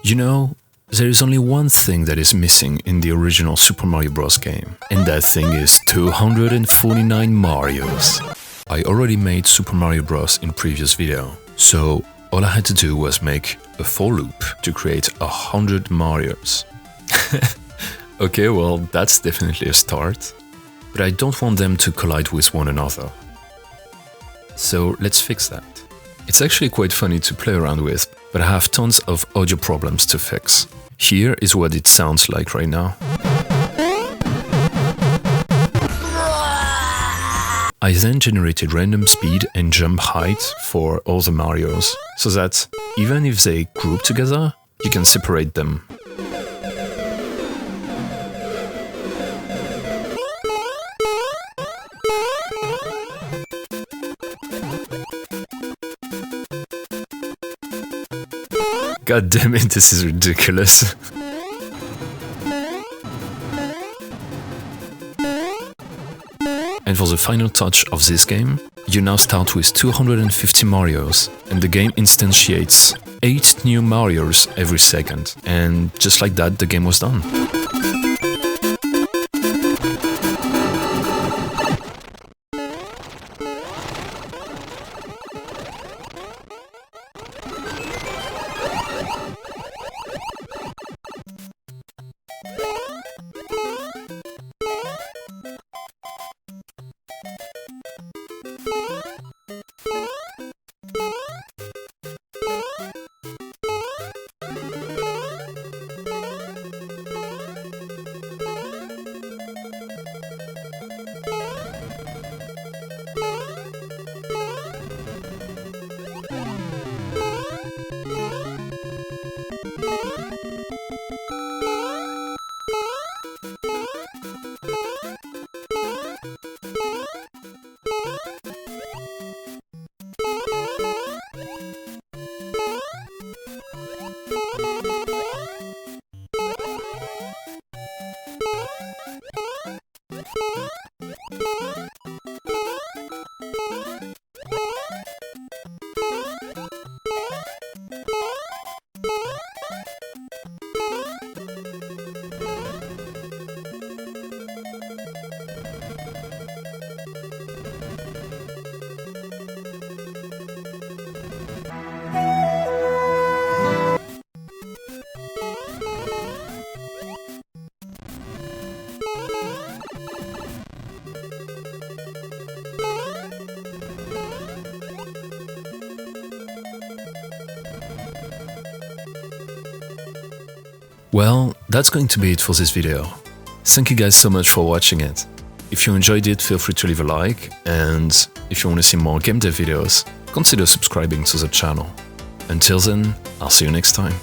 You know, there is only one thing that is missing in the original Super Mario Bros. Game, and that thing is 249 Marios. I already made Super Mario Bros. In previous video, so all I had to do was make a for loop to create 100 Marios. Okay, well, that's definitely a start, but I don't want them to collide with one another. So let's fix that. It's actually quite funny to play around with, but I have tons of audio problems to fix. Here is what it sounds like right now. I then generated random speed and jump height for all the Marios, so that even if they group together, you can separate them. God damn it, this is ridiculous. And for the final touch of this game, you now start with 250 Marios, and the game instantiates 8 new Marios every second. And just like that, the game was done. Well, that's going to be it for this video. Thank you guys so much for watching it. If you enjoyed it, feel free to leave a like, and if you want to see more game dev videos, consider subscribing to the channel. Until then, I'll see you next time.